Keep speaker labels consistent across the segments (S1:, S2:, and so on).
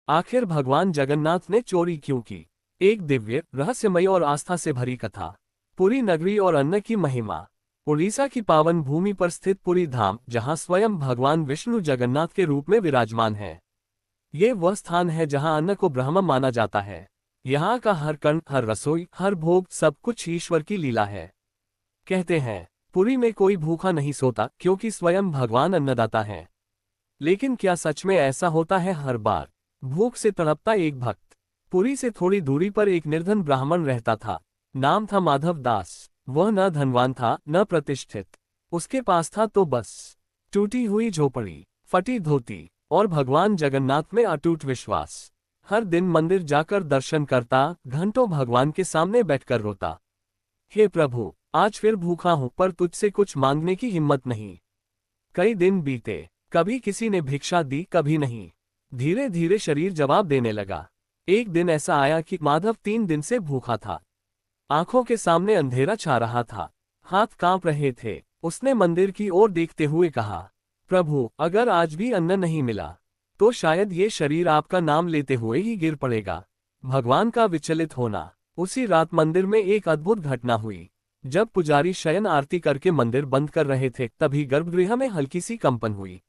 S1: आखिर भगवान जगन्नाथ ने चोरी क्यों की? एक दिव्य, रहस्यमय और आस्था से भरी कथा। पुरी नगरी और अन्न की महिमा। उड़ीसा की पावन भूमि पर स्थित पुरी धाम, जहां स्वयं भगवान विष्णु जगन्नाथ के रूप में विराजमान है। ये वह स्थान है जहां अन्न को ब्रह्म माना जाता है। यहाँ का हर कण, हर रसोई, हर भोग, सब कुछ ईश्वर की लीला है। कहते हैं, पुरी में कोई भूखा नहीं सोता, क्योंकि स्वयं भगवान अन्नदाता है। लेकिन क्या सच में ऐसा होता है? हर बार भूख से तड़पता एक भक्त। पुरी से थोड़ी दूरी पर एक निर्धन ब्राह्मण रहता था। नाम था माधव दास। वह न धनवान था, न प्रतिष्ठित। उसके पास था तो बस टूटी हुई झोपड़ी, फटी धोती और भगवान जगन्नाथ में अटूट विश्वास। हर दिन मंदिर जाकर दर्शन करता, घंटों भगवान के सामने बैठकर रोता। हे प्रभु, आज फिर भूखा हूं, पर तुझसे कुछ मांगने की हिम्मत नहीं। कई दिन बीते, कभी किसी ने भिक्षा दी, कभी नहीं। धीरे धीरे शरीर जवाब देने लगा। एक दिन ऐसा आया कि माधव 3 दिन से भूखा था। आंखों के सामने अंधेरा छा रहा था, हाथ कांप रहे थे। उसने मंदिर की ओर देखते हुए कहा, प्रभु, अगर आज भी अन्न नहीं मिला तो शायद ये शरीर आपका नाम लेते हुए ही गिर पड़ेगा। भगवान का विचलित होना। उसी रात मंदिर में एक अद्भुत घटना हुई। जब पुजारी शयन आरती करके मंदिर बंद कर रहे थे, तभी गर्भगृह में हल्की सी कंपन हुई।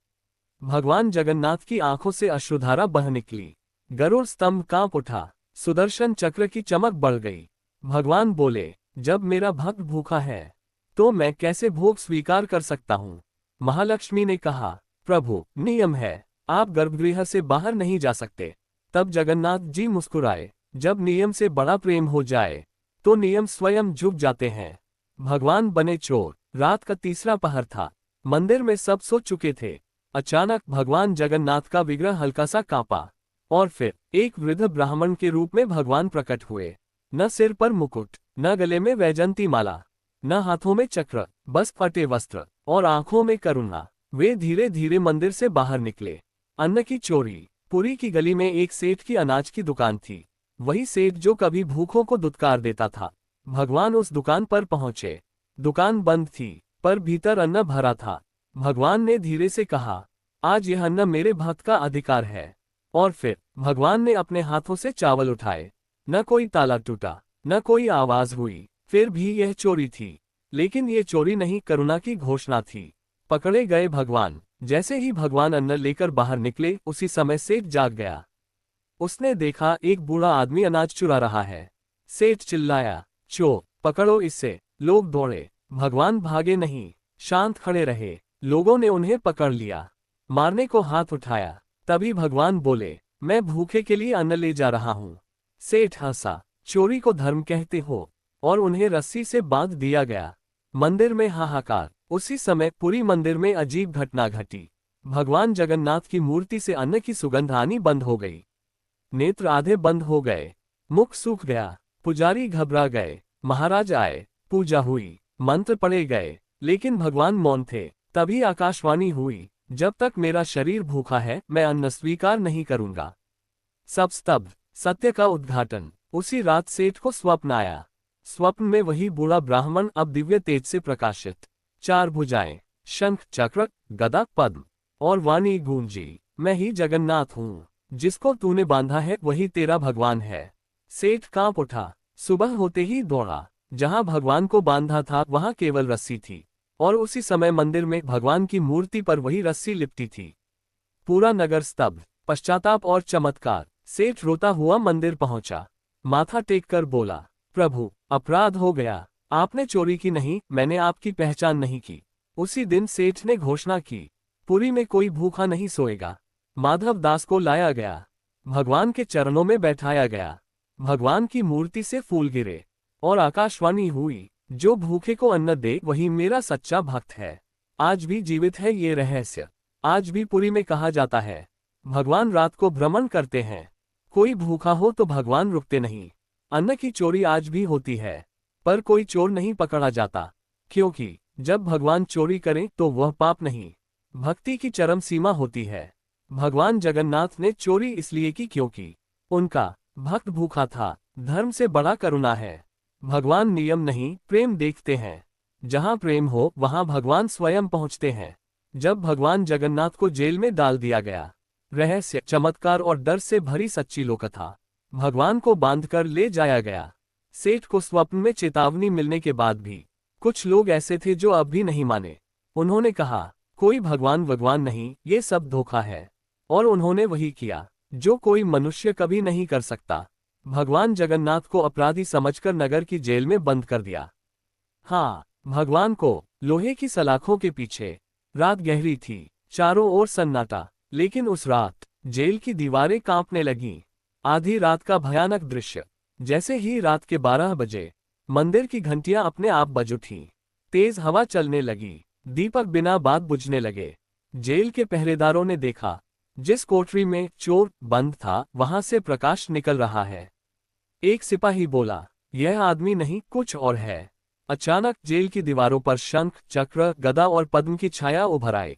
S1: भगवान जगन्नाथ की आंखों से अश्रुधारा बह निकली। गरुड़ स्तंभ कांप उठा, सुदर्शन चक्र की चमक बढ़ गई। भगवान बोले, जब मेरा भक्त भूखा है तो मैं कैसे भोग स्वीकार कर सकता हूँ? महालक्ष्मी ने कहा, प्रभु, नियम है, आप गर्भगृह से बाहर नहीं जा सकते। तब जगन्नाथ जी मुस्कुराए। जब नियम से बड़ा प्रेम हो जाए तो नियम स्वयं झुक जाते हैं। भगवान बने चोर। रात का तीसरा पहर था। मंदिर में सब सो चुके थे। अचानक भगवान जगन्नाथ का विग्रह हल्का सा कांपा और फिर एक वृद्ध ब्राह्मण के रूप में भगवान प्रकट हुए। न सिर पर मुकुट, न गले में वैजंती माला, न हाथों में चक्र, बस फटे वस्त्र और आंखों में करुणा। वे धीरे धीरे मंदिर से बाहर निकले। अन्न की चोरी। पुरी की गली में एक सेठ की अनाज की दुकान थी। वही सेठ जो कभी भूखों को दुत्कार देता था। भगवान उस दुकान पर पहुंचे। दुकान बंद थी, पर भीतर अन्न भरा था। भगवान ने धीरे से कहा, आज यह अन्न मेरे भक्त का अधिकार है। और फिर भगवान ने अपने हाथों से चावल उठाए। न कोई ताला टूटा, न कोई आवाज हुई। फिर भी यह चोरी थी। लेकिन ये चोरी नहीं, करुणा की घोषणा थी। पकड़े गए भगवान। जैसे ही भगवान अन्न लेकर बाहर निकले, उसी समय सेठ जाग गया। उसने देखा एक बूढ़ा आदमी अनाज चुरा रहा है। सेठ चिल्लाया, चोर, पकड़ो इसे। लोग दौड़े। भगवान भागे नहीं, शांत खड़े रहे। लोगों ने उन्हें पकड़ लिया, मारने को हाथ उठाया। तभी भगवान बोले, मैं भूखे के लिए अन्न ले जा रहा हूँ। सेठ हंसा, चोरी को धर्म कहते हो? और उन्हें रस्सी से बांध दिया गया। मंदिर में हाहाकार। उसी समय पुरी मंदिर में अजीब घटना घटी। भगवान जगन्नाथ की मूर्ति से अन्न की सुगंध आनी बंद हो गई। नेत्र आधे बंद हो गए, मुख सूख गया। पुजारी घबरा गए। महाराज आए, पूजा हुई, मंत्र पढ़े गए, लेकिन भगवान मौन थे। तभी आकाशवाणी हुई, जब तक मेरा शरीर भूखा है, मैं अन्न स्वीकार नहीं करूंगा। सब स्तब्ध। सत्य का उद्घाटन। उसी रात सेठ को स्वप्न आया। स्वप्न में वही बूढ़ा ब्राह्मण अब दिव्य तेज से प्रकाशित। 4 भुजाएं, शंख, चक्र, गदा, पद्म और वाणी गूंजी, मैं ही जगन्नाथ हूँ। जिसको तूने बांधा है वही तेरा भगवान है। सेठ कांप उठा। सुबह होते ही दौड़ा। जहां भगवान को बांधा था वहां केवल रस्सी थी, और उसी समय मंदिर में भगवान की मूर्ति पर वही रस्सी लिपटी थी। पूरा नगर स्तब्ध। पश्चाताप और चमत्कार। सेठ रोता हुआ मंदिर पहुंचा। माथा टेक कर बोला, प्रभु, अपराध हो गया। आपने चोरी की नहीं, मैंने आपकी पहचान नहीं की। उसी दिन सेठ ने घोषणा की, पुरी में कोई भूखा नहीं सोएगा। माधव दास को लाया गया। भगवान के चरणों में बैठाया गया। भगवान की मूर्ति से फूल गिरे और आकाशवाणी हुई, जो भूखे को अन्न दे वही मेरा सच्चा भक्त है। आज भी जीवित है ये रहस्य। आज भी पुरी में कहा जाता है, भगवान रात को भ्रमण करते हैं। कोई भूखा हो तो भगवान रुकते नहीं। अन्न की चोरी आज भी होती है, पर कोई चोर नहीं पकड़ा जाता, क्योंकि जब भगवान चोरी करें तो वह पाप नहीं, भक्ति की चरम सीमा होती है। भगवान जगन्नाथ ने चोरी इसलिए की क्योंकि उनका भक्त भूखा था। धर्म से बड़ा करुणा है। भगवान नियम नहीं, प्रेम देखते हैं। जहां प्रेम हो वहां भगवान स्वयं पहुंचते हैं। जब भगवान जगन्नाथ को जेल में डाल दिया गया रहस्य, चमत्कार और डर से भरी सच्ची लोककथा। भगवान को बांधकर ले जाया गया। सेठ को स्वप्न में चेतावनी मिलने के बाद भी कुछ लोग ऐसे थे जो अब भी नहीं माने। उन्होंने कहा, कोई भगवान नहीं, ये सब धोखा है। और उन्होंने वही किया जो कोई मनुष्य कभी नहीं कर सकता। भगवान जगन्नाथ को अपराधी समझकर नगर की जेल में बंद कर दिया। हाँ, भगवान को लोहे की सलाखों के पीछे। रात गहरी थी, चारों ओर सन्नाटा, लेकिन उस रात जेल की दीवारें कांपने लगीं। आधी रात का भयानक दृश्य। जैसे ही रात के 12 बजे मंदिर की घंटियां अपने आप बज उठीं। तेज हवा चलने लगी, दीपक बिना बात बुझने लगे। जेल के पहरेदारों ने देखा, जिस कोठरी में चोर बंद था वहां से प्रकाश निकल रहा है। एक सिपाही बोला, यह आदमी नहीं, कुछ और है। अचानक जेल की दीवारों पर शंख, चक्र, गदा और पद्म की छाया उभर आई।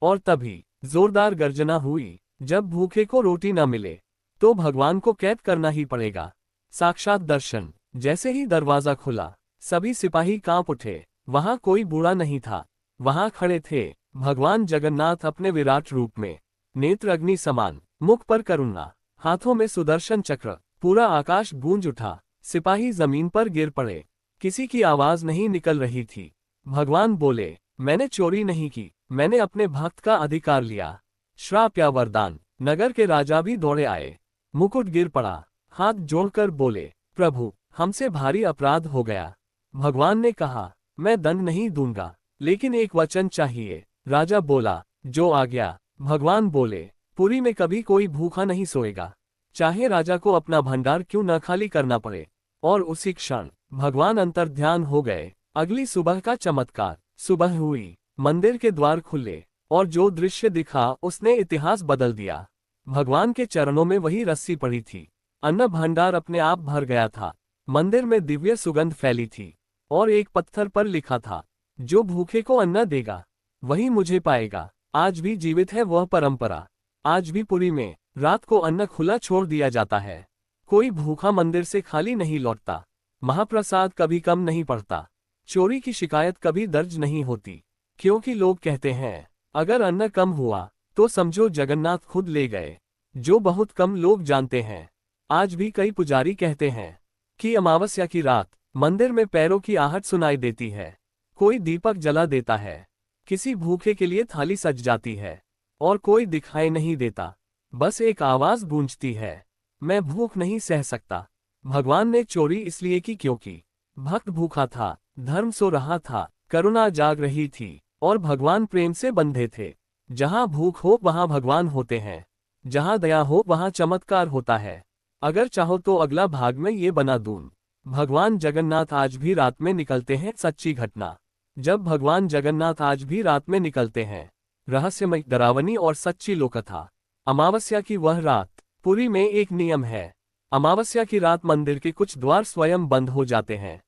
S1: और तभी जोरदार गर्जना हुई, जब भूखे को रोटी न मिले तो भगवान को कैद करना ही पड़ेगा। साक्षात दर्शन। जैसे ही दरवाजा खुला, सभी सिपाही कांप उठे। वहां कोई बूढ़ा नहीं था, वहां खड़े थे भगवान जगन्नाथ अपने विराट रूप में। नेत्र अग्नि समान, मुख पर करुणा, हाथों में सुदर्शन चक्र। पूरा आकाश गूंज उठा। सिपाही जमीन पर गिर पड़े। किसी की आवाज नहीं निकल रही थी। भगवान बोले, मैंने चोरी नहीं की, मैंने अपने भक्त का अधिकार लिया। श्राप या वरदान। नगर के राजा भी दौड़े आए। मुकुट गिर पड़ा। हाथ जोड़कर बोले, प्रभु, हमसे भारी अपराध हो गया। भगवान ने कहा, मैं दंड नहीं दूंगा, लेकिन एक वचन चाहिए। राजा बोला, जो आज्ञा। भगवान बोले, पुरी में कभी कोई भूखा नहीं सोएगा, चाहे राजा को अपना भंडार क्यों न खाली करना पड़े। और उसी क्षण भगवान अंतर्ध्यान हो गए। अगली सुबह का चमत्कार। सुबह हुई, मंदिर के द्वार खुले, और जो दृश्य दिखा उसने इतिहास बदल दिया। भगवान के चरणों में वही रस्सी पड़ी थी। अन्न भंडार अपने आप भर गया था। मंदिर में दिव्य सुगंध फैली थी, और एक पत्थर पर लिखा था, जो भूखे को अन्न देगा वही मुझे पाएगा। आज भी जीवित है वह परंपरा। आज भी पुरी में रात को अन्न खुला छोड़ दिया जाता है। कोई भूखा मंदिर से खाली नहीं लौटता। महाप्रसाद कभी कम नहीं पड़ता। चोरी की शिकायत कभी दर्ज नहीं होती, क्योंकि लोग कहते हैं, अगर अन्न कम हुआ तो समझो जगन्नाथ खुद ले गए। जो बहुत कम लोग जानते हैं। आज भी कई पुजारी कहते हैं कि अमावस्या की रात मंदिर में पैरों की आहट सुनाई देती है। कोई दीपक जला देता है, किसी भूखे के लिए थाली सज जाती है, और कोई दिखाई नहीं देता, बस एक आवाज गूंजती है, मैं भूख नहीं सह सकता। भगवान ने चोरी इसलिए की क्योंकि भक्त भूखा था, धर्म सो रहा था, करुणा जाग रही थी, और भगवान प्रेम से बंधे थे। जहां भूख हो वहां भगवान होते हैं, जहां दया हो वहां चमत्कार होता है। अगर चाहो तो अगला भाग में ये बना दूं। भगवान जगन्नाथ आज भी रात में निकलते हैं। सच्ची घटना। जब भगवान जगन्नाथ आज भी रात में निकलते हैं। रहस्यमय, डरावनी और सच्ची लोककथा। अमावस्या की वह रात। पुरी में एक नियम है, अमावस्या की रात मंदिर के कुछ द्वार स्वयं बंद हो जाते हैं।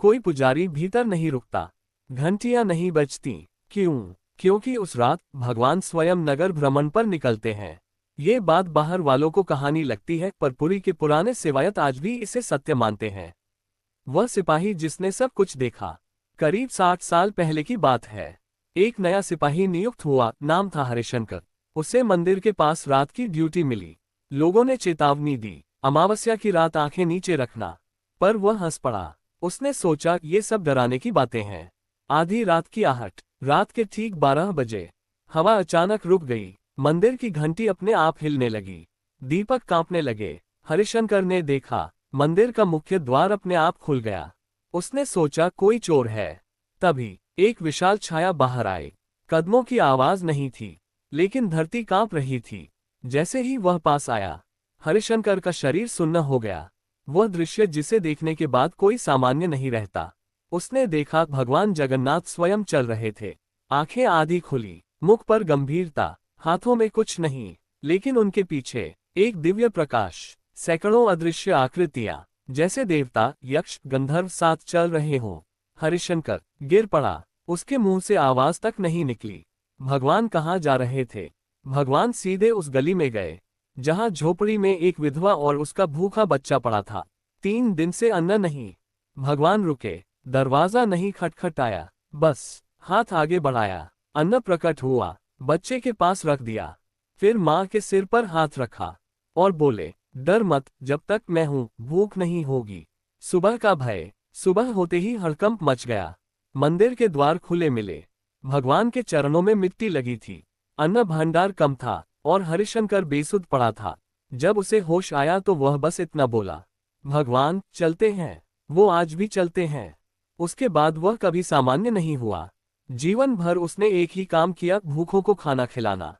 S1: कोई पुजारी भीतर नहीं रुकता, घंटियां नहीं बजती। क्यों? क्योंकि उस रात भगवान स्वयं नगर भ्रमण पर निकलते हैं। ये बात बाहर वालों को कहानी लगती है, पर पुरी के पुराने सेवायत आज भी इसे सत्य मानते हैं। वह सिपाही जिसने सब कुछ देखा। करीब 60 साल पहले की बात है। एक नया सिपाही नियुक्त हुआ, नाम था हरिशंकर। उसे मंदिर के पास रात की ड्यूटी मिली। लोगों ने चेतावनी दी, अमावस्या की रात आंखें नीचे रखना, पर वह हंस पड़ा। उसने सोचा, ये सब डराने की बातें हैं। आधी रात की आहट। रात के ठीक 12 बजे हवा अचानक रुक गई। मंदिर की घंटी अपने आप हिलने लगी। दीपक कांपने लगे। हरिशंकर ने देखा, मंदिर का मुख्य द्वार अपने आप खुल गया। उसने सोचा, कोई चोर है। तभी एक विशाल छाया बाहर आई। कदमों की आवाज नहीं थी, लेकिन धरती कांप रही थी। जैसे ही वह पास आया, हरिशंकर का शरीर सुन्न हो गया। वह दृश्य जिसे देखने के बाद कोई सामान्य नहीं रहता। उसने देखा, भगवान जगन्नाथ स्वयं चल रहे थे। आंखें आधी खुली, मुख पर गंभीरता, हाथों में कुछ नहीं, लेकिन उनके पीछे एक दिव्य प्रकाश। सैकड़ों अदृश्य आकृतियां, जैसे देवता, यक्ष, गंधर्व साथ चल रहे हों। हरिशंकर गिर पड़ा। उसके मुंह से आवाज तक नहीं निकली। भगवान कहाँ जा रहे थे? भगवान सीधे उस गली में गए, जहां झोपड़ी में एक विधवा और उसका भूखा बच्चा पड़ा था। 3 दिन से अन्न नहीं। भगवान रुके। दरवाजा नहीं खटखटाया, बस हाथ आगे बढ़ाया। अन्न प्रकट हुआ, बच्चे के पास रख दिया। फिर माँ के सिर पर हाथ रखा और बोले, डर मत, जब तक मैं हूँ भूख नहीं होगी। सुबह का भय। सुबह होते ही हड़कंप मच गया। मंदिर के द्वार खुले मिले। भगवान के चरणों में मिट्टी लगी थी। अन्न भंडार कम था और हरिशंकर बेसुध पड़ा था। जब उसे होश आया तो वह बस इतना बोला, भगवान चलते हैं। वो आज भी चलते हैं। उसके बाद वह कभी सामान्य नहीं हुआ। जीवन भर उसने एक ही काम किया, भूखों को खाना खिलाना।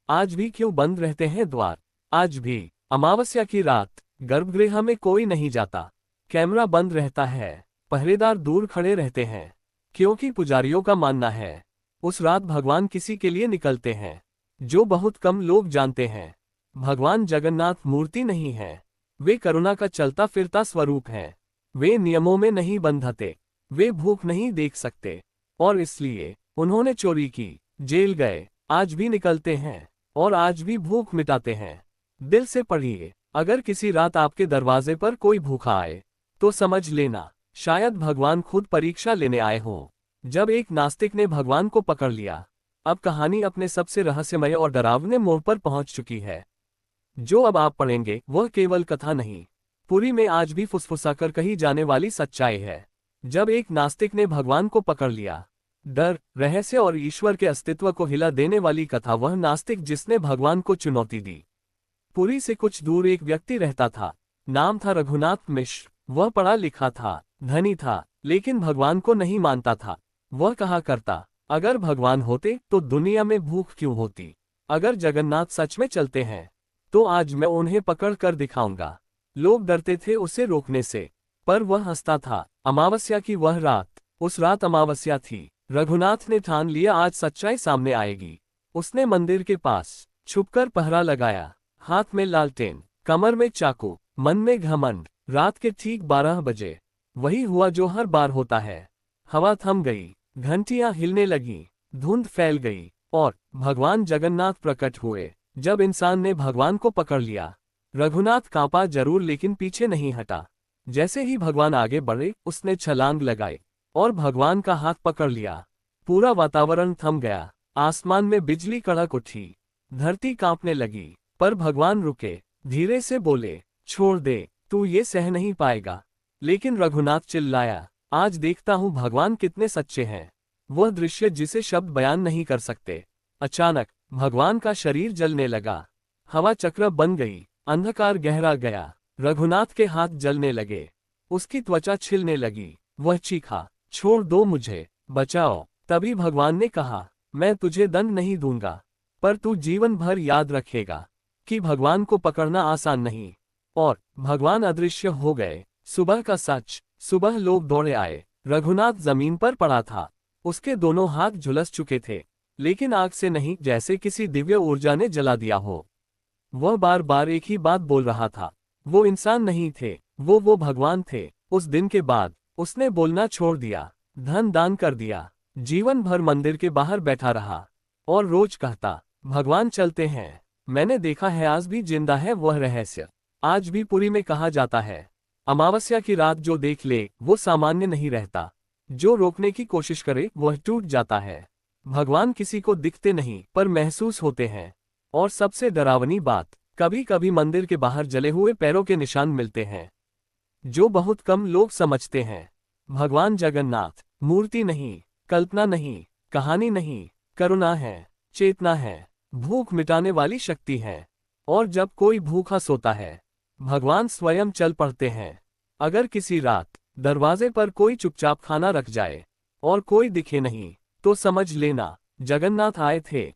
S1: आज भी क्यों बंद रहते हैं द्वार? आज भी अमावस्या की रात गर्भगृह में कोई नहीं जाता। कैमरा बंद रहता है। पहरेदार दूर खड़े रहते हैं, क्योंकि पुजारियों का मानना है उस रात भगवान किसी के लिए निकलते हैं जो बहुत कम लोग जानते हैं। भगवान जगन्नाथ मूर्ति नहीं है। वे करुणा का चलता फिरता स्वरूप हैं। वे नियमों में नहीं बंधते। वे भूख नहीं देख सकते और इसलिए उन्होंने चोरी की, जेल गए, आज भी निकलते हैं और आज भी भूख मिटाते हैं। दिल से पढ़िए, अगर किसी रात आपके दरवाजे पर कोई भूखा आए तो समझ लेना शायद भगवान खुद परीक्षा लेने आए हों। जब एक नास्तिक ने भगवान को पकड़ लिया। अब कहानी अपने सबसे रहस्यमय और डरावने मोड़ पर पहुंच चुकी है। जो अब आप पढ़ेंगे वह केवल कथा नहीं, पुरी में आज भी फुसफुसाकर कही जाने वाली सच्चाई है। जब एक नास्तिक ने भगवान को पकड़ लिया। डर, रहस्य और ईश्वर के अस्तित्व को हिला देने वाली कथा। वह नास्तिक जिसने भगवान को चुनौती दी। पुरी से कुछ दूर एक व्यक्ति रहता था। नाम था रघुनाथ मिश्र। वह पढ़ा लिखा था, धनी था, लेकिन भगवान को नहीं मानता था। वह कहा करता, अगर भगवान होते तो दुनिया में भूख क्यों होती? अगर जगन्नाथ सच में चलते हैं तो आज मैं उन्हें पकड़ कर दिखाऊंगा। लोग डरते थे उसे रोकने से, पर वह हंसता था। अमावस्या की वह रात, उस रात अमावस्या थी। रघुनाथ ने ठान लिया आज सच्चाई सामने आएगी। उसने मंदिर के पास छुपकर पहरा लगाया, हाथ में लालटेन, कमर में चाकू, मन में घमंड। रात के ठीक 12 बजे वही हुआ जो हर बार होता है। हवा थम गई, घंटियां हिलने लगीं, धुंध फैल गई और भगवान जगन्नाथ प्रकट हुए। जब इंसान ने भगवान को पकड़ लिया, रघुनाथ कांपा जरूर लेकिन पीछे नहीं हटा। जैसे ही भगवान आगे बढ़े उसने छलांग लगाई और भगवान का हाथ पकड़ लिया। पूरा वातावरण थम गया। आसमान में बिजली कड़क उठी, धरती कांपने लगी, पर भगवान रुके, धीरे से बोले, छोड़ दे, तू ये सह नहीं पाएगा। लेकिन रघुनाथ चिल्लाया, आज देखता हूँ भगवान कितने सच्चे हैं। वह दृश्य जिसे शब्द बयान नहीं कर सकते। अचानक भगवान का शरीर जलने लगा। हवा चक्र बन गई, अंधकार गहरा गया। रघुनाथ के हाथ जलने लगे, उसकी त्वचा छिलने लगी। वह चीखा, छोड़ दो मुझे, बचाओ। तभी भगवान ने कहा, मैं तुझे दंड नहीं दूंगा, पर तू जीवन भर याद रखेगा कि भगवान को पकड़ना आसान नहीं। और भगवान अदृश्य हो गए। सुबह का सच। सुबह लोग दौड़े आए। रघुनाथ जमीन पर पड़ा था। उसके दोनों हाथ झुलस चुके थे, लेकिन आग से नहीं, जैसे किसी दिव्य ऊर्जा ने जला दिया हो। वह बार बार एक ही बात बोल रहा था। वो इंसान नहीं थे, वो भगवान थे। उस दिन के बाद उसने बोलना छोड़ दिया, धन दान कर दिया, जीवन भर मंदिर के बाहर बैठा रहा और रोज कहता, भगवान चलते हैं। मैंने देखा है, आज भी जिंदा है वह रहस्य। आज भी पुरी में कहा जाता है, अमावस्या की रात जो देख ले वो सामान्य नहीं रहता। जो रोकने की कोशिश करे वह टूट जाता है। भगवान किसी को दिखते नहीं पर महसूस होते हैं। और सबसे डरावनी बात, कभी कभी मंदिर के बाहर जले हुए पैरों के निशान मिलते हैं, जो बहुत कम लोग समझते हैं। भगवान जगन्नाथ मूर्ति नहीं, कल्पना नहीं, कहानी नहीं, करुणा है, चेतना है, भूख मिटाने वाली शक्ति है। और जब कोई भूखा सोता है, भगवान स्वयं चल पड़ते हैं। अगर किसी रात दरवाजे पर कोई चुपचाप खाना रख जाए और कोई दिखे नहीं, तो समझ लेना जगन्नाथ आए थे।